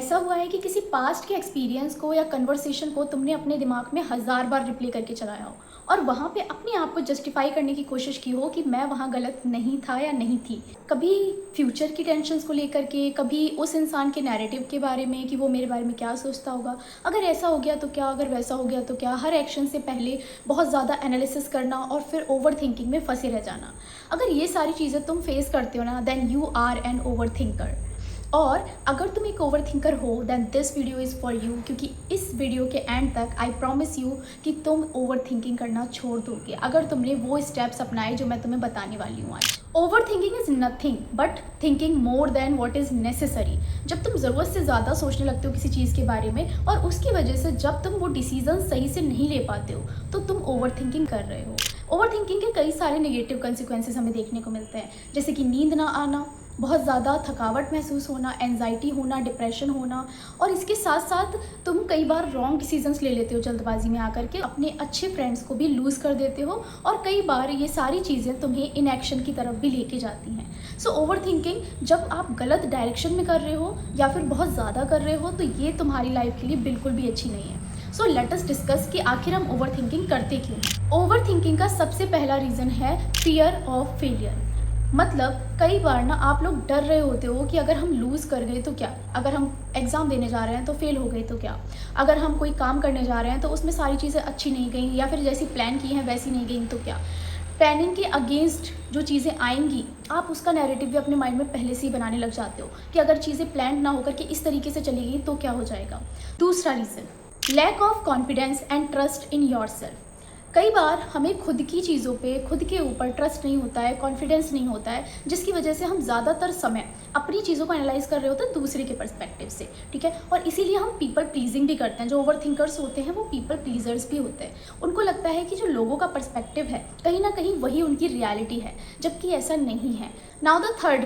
ऐसा हुआ है कि किसी पास्ट के एक्सपीरियंस को या कन्वर्सेशन को तुमने अपने दिमाग में हज़ार बार रिप्ले करके चलाया हो और वहाँ पे अपने आप को जस्टिफाई करने की कोशिश की हो कि मैं वहाँ गलत नहीं था या नहीं थी। कभी फ्यूचर की टेंशन्स को लेकर के, कभी उस इंसान के नैरेटिव के बारे में कि वो मेरे बारे में क्या सोचता होगा, अगर ऐसा हो गया तो क्या, अगर वैसा हो गया तो क्या। हर एक्शन से पहले बहुत ज़्यादा एनालिसिस करना और फिर ओवर थिंकिंग में फंसे रह जाना। अगर ये सारी चीज़ें तुम फेस करते हो ना, then you are an overthinker. और अगर तुम एक ओवर थिंकर हो then this video is for you, क्योंकि इस वीडियो के एंड तक आई प्रॉमिस यू कि तुम ओवर थिंकिंग करना छोड़ दोगे अगर तुमने वो स्टेप्स अपनाए जो मैं तुम्हें बताने वाली हूँ आज। Over thinking is nothing but thinking more than what is necessary. जब तुम ज़रूरत से ज़्यादा सोचने लगते हो किसी चीज़ के बारे में और उसकी वजह से जब तुम वो डिसीजन सही से नहीं ले पाते हो तो तुम ओवर थिंकिंग कर रहे हो। ओवर थिंकिंग के कई सारे नेगेटिव कंसिक्वेंसेस हमें देखने को मिलते हैं, जैसे कि नींद ना आना, बहुत ज़्यादा थकावट महसूस होना, एंजाइटी होना, डिप्रेशन होना। और इसके साथ साथ तुम कई बार रॉन्ग डिसीजंस ले लेते हो जल्दबाजी में आकर के, अपने अच्छे फ्रेंड्स को भी लूज़ कर देते हो और कई बार ये सारी चीज़ें तुम्हें इनएक्शन की तरफ भी लेके जाती हैं। सो ओवर थिंकिंग जब आप गलत डायरेक्शन में कर रहे हो या फिर बहुत ज़्यादा कर रहे हो तो ये तुम्हारी लाइफ के लिए बिल्कुल भी अच्छी नहीं है। सो लेट अस डिस्कस कि आखिर हम ओवर थिंकिंग करते क्यों हैं। ओवर थिंकिंग का सबसे पहला रीज़न है फियर ऑफ फेलियर। मतलब कई बार ना आप लोग डर रहे होते हो कि अगर हम लूज़ कर गए तो क्या, अगर हम एग्ज़ाम देने जा रहे हैं तो फेल हो गए तो क्या, अगर हम कोई काम करने जा रहे हैं तो उसमें सारी चीज़ें अच्छी नहीं गई या फिर जैसी प्लान की हैं वैसी नहीं गई तो क्या। प्लानिंग के अगेंस्ट जो चीज़ें आएंगी आप उसका नैरेटिव भी अपने माइंड में पहले से ही बनाने लग जाते हो कि अगर चीज़ें प्लान ना होकर के इस तरीके से चलेगी तो क्या हो जाएगा। दूसरा reason, lack of confidence and trust in yourself. कई बार हमें खुद की चीज़ों पे, खुद के ऊपर ट्रस्ट नहीं होता है, कॉन्फिडेंस नहीं होता है, जिसकी वजह से हम ज़्यादातर समय अपनी चीज़ों को एनालाइज कर रहे होते हैं दूसरे के पर्सपेक्टिव से, ठीक है। और इसीलिए हम पीपल प्लीजिंग भी करते हैं। जो ओवर थिंकर्स होते हैं वो पीपल प्लीजर्स भी होते हैं। उनको लगता है कि जो लोगों का पर्सपेक्टिव है कहीं ना कहीं वही उनकी रियलिटी है, जबकि ऐसा नहीं है। Now the third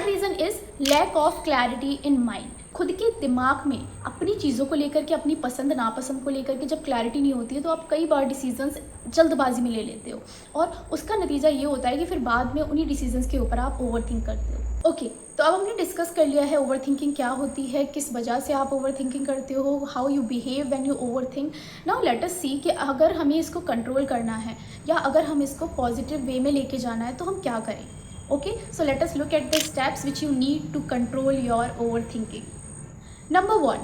reason is lack of clarity in mind. खुद के दिमाग में अपनी चीज़ों को लेकर के, अपनी पसंद नापसंद को लेकर के जब क्लैरिटी नहीं होती है तो आप कई बार डिसीजंस जल्दबाजी में ले लेते हो और उसका नतीजा ये होता है कि फिर बाद में उन्हीं डिसीजंस के ऊपर आप ओवर थिंक करते हो। ओके, तो अब हमने डिस्कस कर लिया है ओवर थिंकिंग क्या होती है, किस वजह से आप ओवर थिंकिंग करते हो, how you behave when you over think. Now let us see कि अगर हमें इसको कंट्रोल करना है या अगर हम इसको पॉजिटिव वे में लेके जाना है तो हम क्या करें। Okay, so let us look at the steps which you need to control your overthinking. Number 1,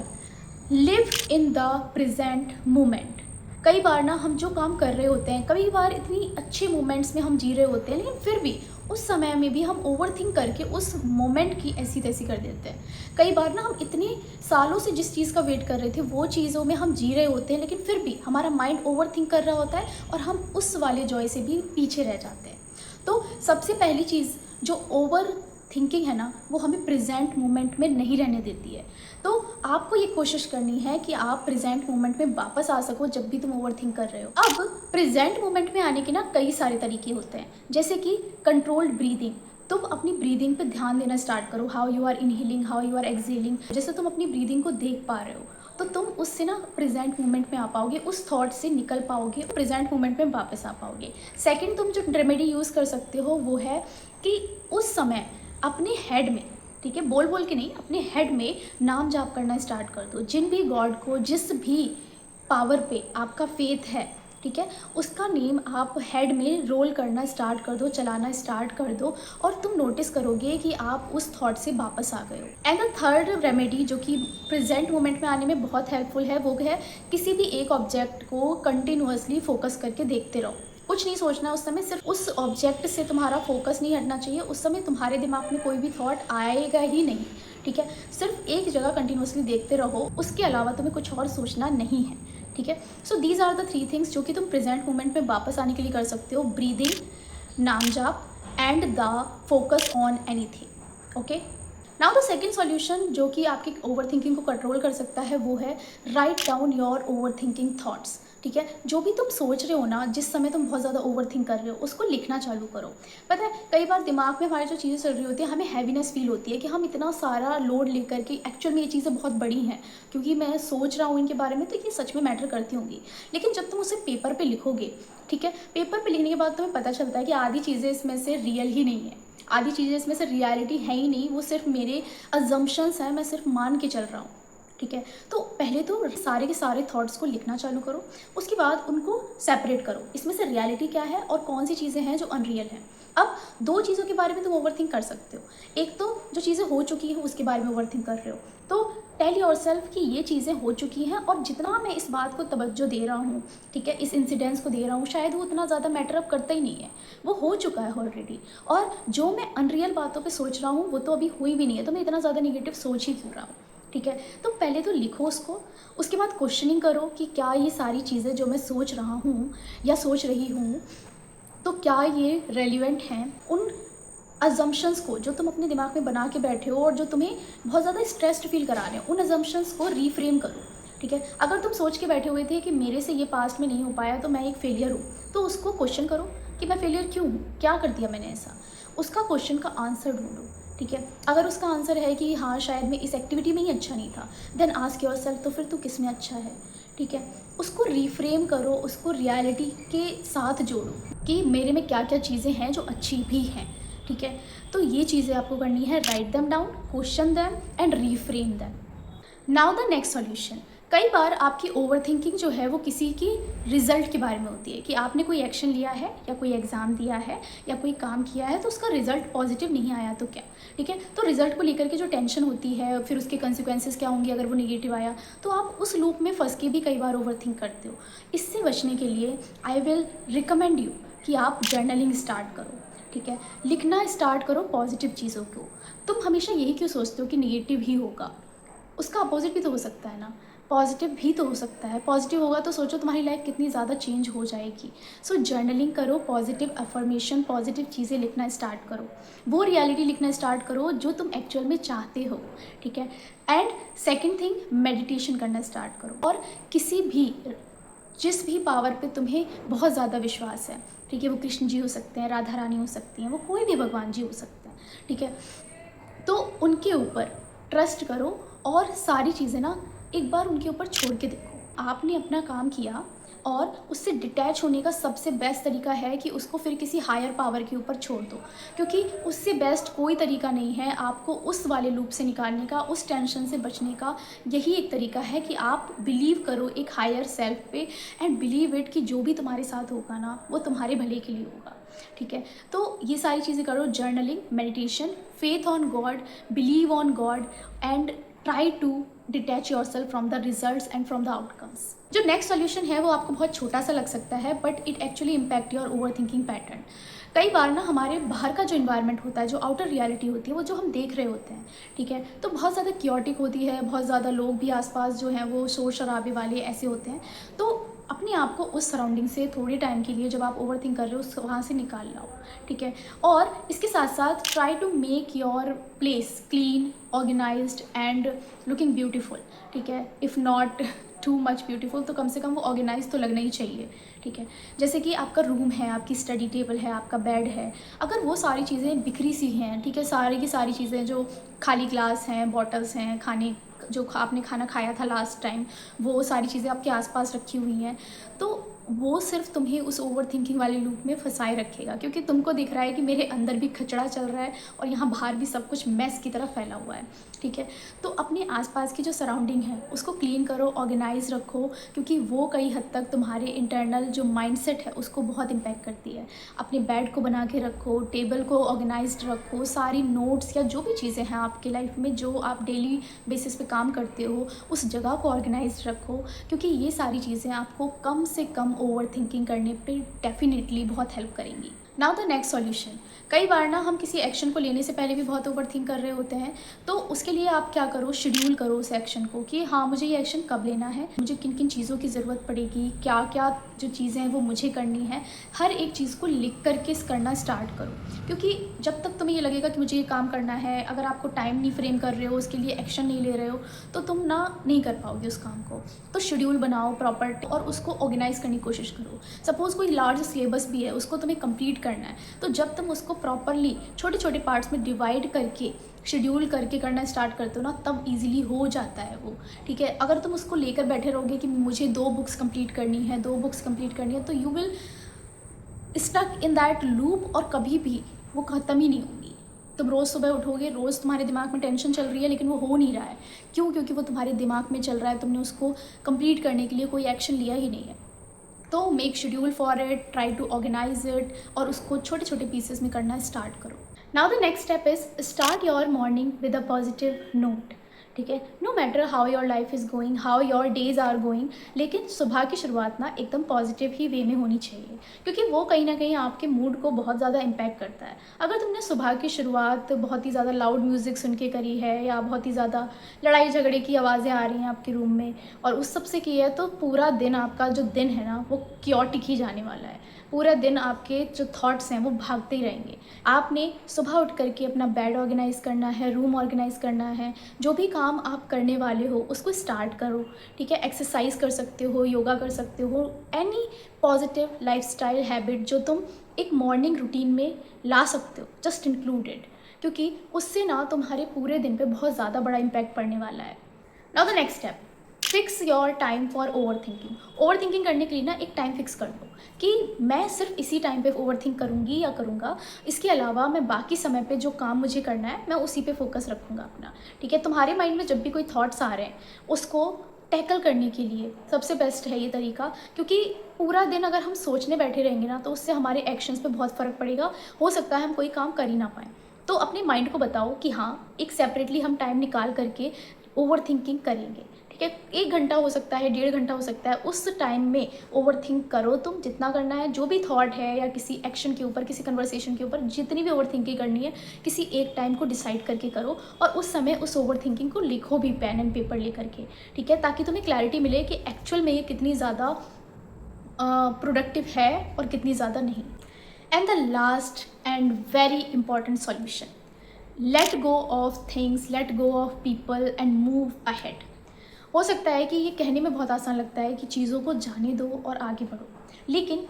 live in the present moment. कई बार ना हम जो काम कर रहे होते हैं, कई बार इतनी अच्छे मोमेंट्स में हम जी रहे होते हैं, लेकिन फिर भी उस समय में भी हम ओवर थिंक करके उस मोमेंट की ऐसी तैसी कर देते हैं। कई बार ना हम इतने सालों से जिस चीज़ का वेट कर रहे थे वो चीज़ों में हम जी रहे होते हैं, लेकिन फिर भी हमारा माइंड ओवर थिंक कर रहा होता है और हम उस वाले जॉय से भी पीछे रह जाते हैं। तो सबसे पहली चीज़ जो ओवर थिंकिंग है ना, वो हमें प्रेजेंट मोमेंट में नहीं रहने देती है। तो आपको ये कोशिश करनी है कि आप प्रेजेंट मोमेंट में वापस आ सको जब भी तुम ओवर थिंक कर रहे हो। अब प्रेजेंट मोमेंट में आने के ना कई सारे तरीके होते हैं, जैसे कि कंट्रोल्ड ब्रीदिंग। तुम अपनी ब्रीदिंग पे ध्यान देना स्टार्ट करो, how you are inhaling, how you are exhaling. जैसे तुम अपनी ब्रीदिंग को देख पा रहे हो तो तुम उससे ना प्रेजेंट मोमेंट में आ पाओगे, उस थॉट से निकल पाओगे, प्रेजेंट मोमेंट में वापस आ पाओगे। सेकंड, तुम जो रेमेडी यूज़ कर सकते हो वो है कि उस समय अपने हेड में, ठीक है, बोल बोल के नहीं, अपने हेड में नाम जाप करना स्टार्ट कर दो। जिन भी गॉड को, जिस भी पावर पे आपका फेथ है, ठीक है, उसका नेम आप हेड में रोल करना स्टार्ट कर दो, चलाना स्टार्ट कर दो और तुम नोटिस करोगे कि आप उस थॉट से वापस आ गए हो। एंड द थर्ड रेमेडी जो कि प्रेजेंट मोमेंट में आने में बहुत हेल्पफुल है वो है किसी भी एक ऑब्जेक्ट को कंटिन्यूअसली फोकस करके देखते रहो। कुछ नहीं सोचना उस समय, सिर्फ उस ऑब्जेक्ट से तुम्हारा फोकस नहीं हटना चाहिए। उस समय तुम्हारे दिमाग में कोई भी थॉट आएगा ही नहीं, ठीक है। सिर्फ एक जगह कंटिन्यूअसली देखते रहो, उसके अलावा तुम्हें कुछ और सोचना नहीं है, ठीक है। So these are the 3 things जो कि तुम प्रेजेंट मोमेंट में वापस आने के लिए कर सकते हो: ब्रीदिंग, नाम जाप and the focus on anything. Okay, now the second solution जो कि आपकी ओवर थिंकिंग को कंट्रोल कर सकता है वो है write down your over thinking thoughts, ठीक है। जो भी तुम सोच रहे हो ना, जिस समय तुम बहुत ज़्यादा ओवर थिंक कर रहे हो, उसको लिखना चालू करो। पता है कई बार दिमाग में हमारी जो चीज़ें चल रही होती है, हमें हैवीनेस फील होती है कि हम इतना सारा लोड लेकर के, एक्चुअल में ये चीज़ें बहुत बड़ी हैं क्योंकि मैं सोच रहा हूँ इनके बारे में तो ये सच में मैटर करती होंगी। लेकिन जब तुम उसे पेपर पर लिखोगे, ठीक है, पेपर पर लिखने के बाद तुम्हें पता चलता है कि आधी चीज़ें इसमें से रियल ही नहीं है, आधी चीज़ें इसमें से रियलिटी है ही नहीं, वो सिर्फ मेरे अजम्पशंस हैं, मैं सिर्फ मान के चल रहा हूँ। ठीक है, तो पहले तो सारे के सारे थॉट्स को लिखना चालू करो, उसके बाद उनको सेपरेट करो, इसमें से रियलिटी क्या है और कौन सी चीज़ें हैं जो अनरियल हैं। अब दो चीज़ों के बारे में तुम ओवरथिंक कर सकते हो, एक तो जो चीज़ें हो चुकी हैं उसके बारे में ओवरथिंक कर रहे हो, तो टेल योरसेल्फ कि ये चीज़ें हो चुकी हैं और जितना मैं इस बात को तवज्जो दे रहा हूँ, ठीक है, इस इंसिडेंस को दे रहा हूँ, शायद वो उतना ज़्यादा मैटर अब करता ही नहीं है, वो हो चुका है ऑलरेडी। और जो मैं अनरियल बातों पे सोच रहा हूँ वो तो अभी हुई भी नहीं है, तो मैं इतना ज़्यादा निगेटिव सोच ही क्यों रहा हूँ। ठीक है, तो पहले तो लिखो उसको, उसके बाद क्वेश्चनिंग करो कि क्या ये सारी चीज़ें जो मैं सोच रहा हूँ या सोच रही हूँ, तो क्या ये रेलिवेंट हैं उन अजम्पशंस को जो तुम अपने दिमाग में बना के बैठे हो और जो तुम्हें बहुत ज़्यादा स्ट्रेस्ड फील करा रहे हैं। उन अजम्पशंस को रीफ्रेम करो। ठीक है, अगर तुम सोच के बैठे हुए थे कि मेरे से ये पास्ट में नहीं हो पाया तो मैं एक फेलियर हूँ, तो उसको क्वेश्चन करो कि मैं फेलियर क्यों हूँ, क्या कर दिया मैंने ऐसा, उसका क्वेश्चन का आंसर ढूंढो। ठीक है, अगर उसका आंसर है कि हाँ शायद मैं इस एक्टिविटी में ही अच्छा नहीं था, देन आस्क योरसेल्फ तो फिर तू किस में अच्छा है। ठीक है, उसको रिफ्रेम करो, उसको रियलिटी के साथ जोड़ो कि मेरे में क्या क्या चीज़ें हैं जो अच्छी भी हैं। ठीक है, तो ये चीज़ें आपको करनी है, write them down, question them and reframe them. Now the next solution. कई बार आपकी ओवरथिंकिंग जो है वो किसी की रिजल्ट के बारे में होती है कि आपने कोई एक्शन लिया है या कोई एग्ज़ाम दिया है या कोई काम किया है तो उसका रिजल्ट पॉजिटिव नहीं आया तो क्या। ठीक है, तो रिजल्ट को लेकर के जो टेंशन होती है, फिर उसके कंसिक्वेंसेस क्या होंगे अगर वो नेगेटिव आया, तो आप उस लूप में फंस के भी कई बार ओवरथिंक करते हो। इससे बचने के लिए आई विल रिकमेंड यू कि आप जर्नलिंग स्टार्ट करो। ठीक है, लिखना स्टार्ट करो पॉजिटिव चीज़ों को। तुम हमेशा यही क्यों सोचते हो कि नेगेटिव ही होगा, उसका अपोजिट भी तो हो सकता है ना, पॉजिटिव भी तो हो सकता है। पॉजिटिव होगा तो सोचो तुम्हारी लाइफ कितनी ज़्यादा चेंज हो जाएगी। सो जर्नलिंग करो, पॉजिटिव अफर्मेशन, पॉजिटिव चीज़ें लिखना स्टार्ट करो, वो रियलिटी लिखना स्टार्ट करो जो तुम एक्चुअल में चाहते हो। ठीक है, एंड सेकेंड थिंग, मेडिटेशन करना स्टार्ट करो। और किसी भी जिस भी पावर पे तुम्हें बहुत ज़्यादा विश्वास है, ठीक है, वो कृष्ण जी हो सकते हैं, राधा रानी हो सकती हैं, वो कोई भी भगवान जी हो सकते हैं। ठीक है, तो उनके ऊपर ट्रस्ट करो और सारी चीज़ें ना एक बार उनके ऊपर छोड़ के देखो। आपने अपना काम किया और उससे डिटैच होने का सबसे बेस्ट तरीका है कि उसको फिर किसी हायर पावर के ऊपर छोड़ दो, क्योंकि उससे बेस्ट कोई तरीका नहीं है आपको उस वाले लूप से निकालने का, उस टेंशन से बचने का। यही एक तरीका है कि आप बिलीव करो एक हायर सेल्फ पे एंड बिलीव इट कि जो भी तुम्हारे साथ होगा ना वो तुम्हारे भले के लिए होगा। ठीक है, तो ये सारी चीज़ें करो, journaling, meditation, faith on God, believe on God and try to detach yourself from the results and from the outcomes. जो नेक्स्ट सॉल्यूशन है वो आपको बहुत छोटा सा लग सकता है but it actually impact your overthinking pattern. कई बार ना हमारे बाहर का जो इन्वायरमेंट होता है, जो आउटर रियलिटी होती है, वो जो हम देख रहे होते हैं, ठीक है, तो बहुत ज़्यादा क्योटिक होती है, बहुत ज़्यादा लोग भी आसपास जो हैं वो शोर शराबे वाले ऐसे होते हैं। तो अपने आप को उस सराउंडिंग से थोड़े टाइम के लिए जब आप ओवरथिंक कर रहे हो उस वहाँ से निकाल लाओ। ठीक है, और इसके साथ साथ try to make your place clean, organized and looking beautiful. ठीक है, if not too much beautiful तो कम से कम वो ऑर्गेनाइज तो लगना ही चाहिए। ठीक है, जैसे कि आपका रूम है, आपकी स्टडी टेबल है, आपका बेड है, अगर वो सारी चीज़ें बिखरी सी हैं, ठीक है, सारी की सारी चीज़ें जो खाली ग्लास हैं, बॉटल्स हैं, खाने जो आपने खाना खाया था लास्ट टाइम, वो सारी चीज़ें आपके आसपास रखी हुई हैं, तो वो सिर्फ तुम्हें उस ओवर थिंकिंग वाले लूप में फंसाए रखेगा, क्योंकि तुमको दिख रहा है कि मेरे अंदर भी खचड़ा चल रहा है और यहाँ बाहर भी सब कुछ मैस की तरह फैला हुआ है। ठीक है, तो अपने आसपास की जो सराउंडिंग है उसको क्लीन करो, ऑर्गेनाइज रखो, क्योंकि वो कई हद तक तुम्हारे इंटरनल जो माइंडसेट है उसको बहुत इम्पैक्ट करती है। अपने बेड को बना के रखो, टेबल को ऑर्गेनाइज्ड रखो, सारी नोट्स या जो भी चीज़ें हैं आपके लाइफ में जो आप डेली बेसिस पे काम करते हो उस जगह को ऑर्गेनाइज रखो, क्योंकि ये सारी चीज़ें आपको कम से कम ओवर थिंकिंग करने पे डेफिनेटली बहुत हेल्प करेंगी। Now the next solution. कई बार ना हम किसी एक्शन को लेने से पहले भी बहुत ओवर थिंक कर रहे होते हैं, तो उसके लिए आप क्या करो, शेड्यूल करो उस एक्शन को कि हाँ मुझे ये एक्शन कब लेना है, मुझे किन किन चीज़ों की ज़रूरत पड़ेगी, क्या क्या जो चीज़ें हैं वो मुझे करनी है। हर एक चीज़ को लिख करके करना स्टार्ट करो, क्योंकि जब तक तुम्हें ये लगेगा कि मुझे ये काम करना है, अगर आपको टाइम नहीं फ्रेम कर रहे हो, उसके लिए एक्शन नहीं ले रहे हो, तो तुम ना नहीं कर पाओगे उस काम को। तो शेड्यूल बनाओ प्रॉपर और उसको ऑर्गेनाइज करने की कोशिश करो। सपोज़ कोई लार्ज सिलेबस भी है, उसको तुम्हें कंप्लीट करना है, तो जब तुम उसको प्रॉपरली छोटे छोटे पार्ट्स में डिवाइड करके शेड्यूल करके करना स्टार्ट करते हो ना, तब इजीली हो जाता है वो। ठीक है, अगर तुम उसको लेकर बैठे रहोगे कि मुझे 2 बुक्स कंप्लीट करनी है, 2 बुक्स कंप्लीट करनी है, तो you will stuck in that loop और कभी भी वो ख़त्म ही नहीं होगी। तुम रोज़ सुबह उठोगे, रोज़ तुम्हारे दिमाग में टेंशन चल रही है लेकिन वो हो नहीं रहा है। क्यों? क्योंकि वो तुम्हारे दिमाग में चल रहा है, तुमने उसको कंप्लीट करने के लिए कोई एक्शन लिया ही नहीं है। तो make schedule for it, try to organize it और उसको छोटे छोटे पीसेस में करना स्टार्ट करो। Now the next step is start your morning with a positive note. ठीक है, no matter how your life is going, how your days are going, लेकिन सुबह की शुरुआत ना एकदम पॉजिटिव ही वे में होनी चाहिए, क्योंकि वो कहीं ना कहीं आपके मूड को बहुत ज़्यादा इम्पैक्ट करता है। अगर तुमने सुबह की शुरुआत बहुत ही ज़्यादा लाउड म्यूज़िक सुन के करी है या बहुत ही ज़्यादा लड़ाई झगड़े की आवाज़ें आ रही हैं आपके रूम में और उस सब से की है, तो पूरा दिन आपका जो दिन है ना वो क्योटिक ही जाने वाला है। पूरा दिन आपके जो थॉट्स हैं वो भागते ही रहेंगे। आपने सुबह उठ करके अपना बेड ऑर्गेनाइज़ करना है, रूम ऑर्गेनाइज़ करना है, जो भी काम आप करने वाले हो उसको स्टार्ट करो। ठीक है, एक्सरसाइज कर सकते हो, योगा कर सकते हो, एनी पॉजिटिव लाइफस्टाइल हैबिट जो तुम एक मॉर्निंग रूटीन में ला सकते हो, जस्ट इंक्लूडेड, क्योंकि उससे ना तुम्हारे पूरे दिन पे बहुत ज़्यादा बड़ा इम्पैक्ट पड़ने वाला है। Now the next step, fix your time for over thinking. Over thinking करने के लिए ना एक टाइम फिक्स कर दो कि मैं सिर्फ इसी टाइम पे ओवर थिंक करूँगी या करूँगा, इसके अलावा मैं बाकी समय पे जो काम मुझे करना है मैं उसी पे फोकस रखूँगा अपना। ठीक है, तुम्हारे माइंड में जब भी कोई थॉट्स आ रहे हैं उसको टैकल करने के लिए सबसे बेस्ट है ये तरीका, क्योंकि पूरा दिन अगर हम सोचने बैठे रहेंगे ना तो उससे हमारे एक्शंस पे बहुत फ़र्क पड़ेगा, हो सकता है हम कोई काम कर ही ना पाएँ। तो अपने माइंड को बताओ कि हाँ, एक सेपरेटली हम टाइम निकाल करके ओवर थिंकिंग करेंगे। ठीक है, 1 घंटा हो सकता है, 1.5 घंटा हो सकता है, उस टाइम में ओवर थिंक करो तुम जितना करना है, जो भी थॉट है या किसी एक्शन के ऊपर, किसी कन्वर्सेशन के ऊपर जितनी भी ओवर थिंकिंग करनी है, किसी एक टाइम को डिसाइड करके करो और उस समय उस ओवर थिंकिंग को लिखो भी पेन एंड पेपर ले करके। ठीक है, ताकि तुम्हें क्लैरिटी मिले कि एक्चुअल में ये कितनी ज़्यादा प्रोडक्टिव है और कितनी ज़्यादा नहीं। And the last and very important solution, let go of things, let go of people and move ahead. हो सकता है कि ये कहने में बहुत आसान लगता है कि चीज़ों को जाने दो और आगे बढ़ो, लेकिन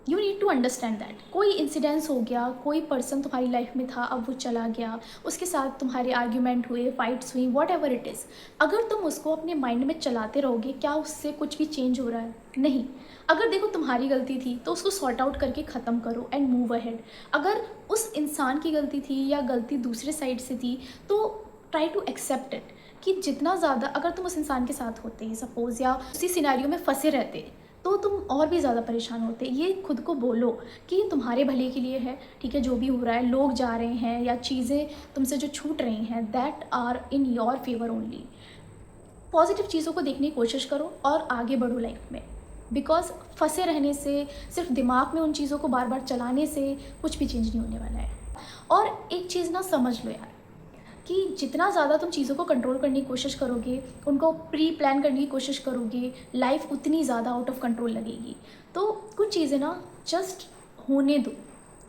you need to understand that कोई इंसिडेंस हो गया, कोई पर्सन तुम्हारी लाइफ में था, अब वो चला गया, उसके साथ तुम्हारे आर्ग्यूमेंट हुए, फाइट्स हुई, वॉट एवर इट इज़, अगर तुम उसको अपने माइंड में चलाते रहोगे, क्या उससे कुछ भी चेंज हो रहा है? नहीं। अगर देखो तुम्हारी गलती थी तो उसको सॉर्ट आउट करके ख़त्म करो एंड मूव अहेड। अगर उस इंसान की गलती थी या गलती दूसरे साइड से थी तो ट्राई टू एक्सेप्ट इट, कि जितना ज़्यादा अगर तुम उस इंसान के साथ होते सपोज़ या उसी सिनेरियो में फंसे रहते तो तुम और भी ज़्यादा परेशान होते। ये खुद को बोलो कि ये तुम्हारे भले के लिए है। ठीक है, जो भी हो रहा है, लोग जा रहे हैं या चीज़ें तुमसे जो छूट रही हैं, that are in your favour only. Positive चीज़ों को देखने की कोशिश करो और आगे बढ़ो लाइफ में, बिकॉज फंसे रहने से, सिर्फ दिमाग में उन चीज़ों को बार बार चलाने से कुछ भी चेंज नहीं होने वाला है। और एक चीज़ ना समझ लो यार, कि जितना ज़्यादा तुम चीज़ों को कंट्रोल करने की कोशिश करोगे, उनको प्री प्लान करने की कोशिश करोगे, लाइफ उतनी ज़्यादा आउट ऑफ कंट्रोल लगेगी। तो कुछ चीज़ें ना जस्ट होने दो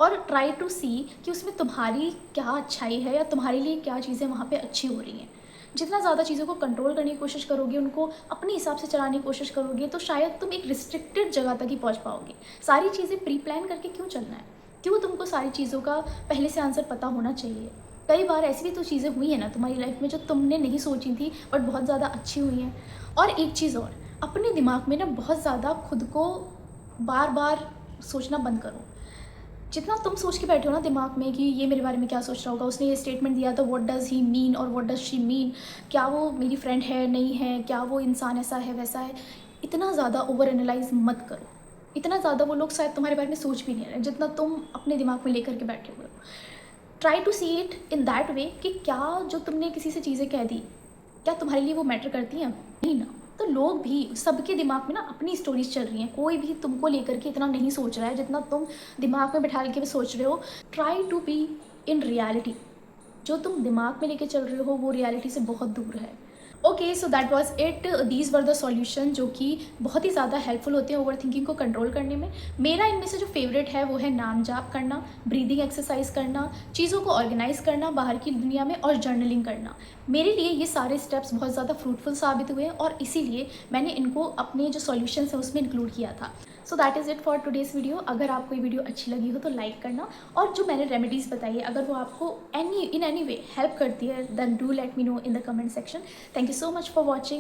और ट्राई टू सी कि उसमें तुम्हारी क्या अच्छाई है या तुम्हारे लिए क्या चीज़ें वहाँ पे अच्छी हो रही हैं। जितना ज़्यादा चीज़ों को कंट्रोल करने की कोशिश करोगे, उनको अपने हिसाब से चलाने की कोशिश करोगे, तो शायद तुम एक रिस्ट्रिक्टेड जगह तक ही पहुँच पाओगे। सारी चीज़ें प्री प्लान करके क्यों चलना है? क्यों तुमको सारी चीज़ों का पहले से आंसर पता होना चाहिए? कई बार ऐसी भी तो चीज़ें हुई हैं ना तुम्हारी लाइफ में जो तुमने नहीं सोची थी बट बहुत ज़्यादा अच्छी हुई हैं। और एक चीज़ और, अपने दिमाग में ना बहुत ज़्यादा खुद को बार बार सोचना बंद करो। जितना तुम सोच के बैठे हो ना दिमाग में कि ये मेरे बारे में क्या सोच रहा होगा, उसने ये स्टेटमेंट दिया तो व्हाट डज़ ही मीन और व्हाट डज़ शी मीन, क्या वो मेरी फ्रेंड है नहीं है, क्या वो इंसान ऐसा है वैसा है, इतना ज़्यादा ओवर एनालाइज मत करो। इतना ज़्यादा वो लोग शायद तुम्हारे बारे में सोच भी नहीं रहे जितना तुम अपने दिमाग में लेकर के बैठे हुए हो। Try to see it in that way कि क्या जो तुमने किसी से चीज़ें कह दी, क्या तुम्हारे लिए वो मैटर करती हैं? नहीं ना। तो लोग भी, सबके दिमाग में ना अपनी स्टोरीज चल रही हैं, कोई भी तुमको लेकर के इतना नहीं सोच रहा है जितना तुम दिमाग में बैठा के सोच रहे हो। Try to be in reality. जो तुम दिमाग में लेके चल रहे हो वो रियलिटी से बहुत दूर है। Okay, so that was it. These were the solution जो कि बहुत ही ज़्यादा हेल्पफुल होते हैं ओवर थिंकिंग को कंट्रोल करने में। मेरा इनमें से जो फेवरेट है वो है नाम जाप करना, ब्रीदिंग एक्सरसाइज करना, चीज़ों को ऑर्गेनाइज करना बाहर की दुनिया में, और जर्नलिंग करना। मेरे लिए ये सारे स्टेप्स बहुत ज़्यादा फ्रूटफुल साबित हुए और इसीलिए मैंने इनको अपने जो सॉल्यूशंस हैं उसमें इंक्लूड किया था। So that is it for today's video. अगर आपको ये वीडियो अच्छी लगी हो तो लाइक करना, और जो मैंने रेमेडीज़ बताई है अगर वो आपको इन एनी वे हेल्प करती है then do let me know in the comment section. Thank you so much for watching.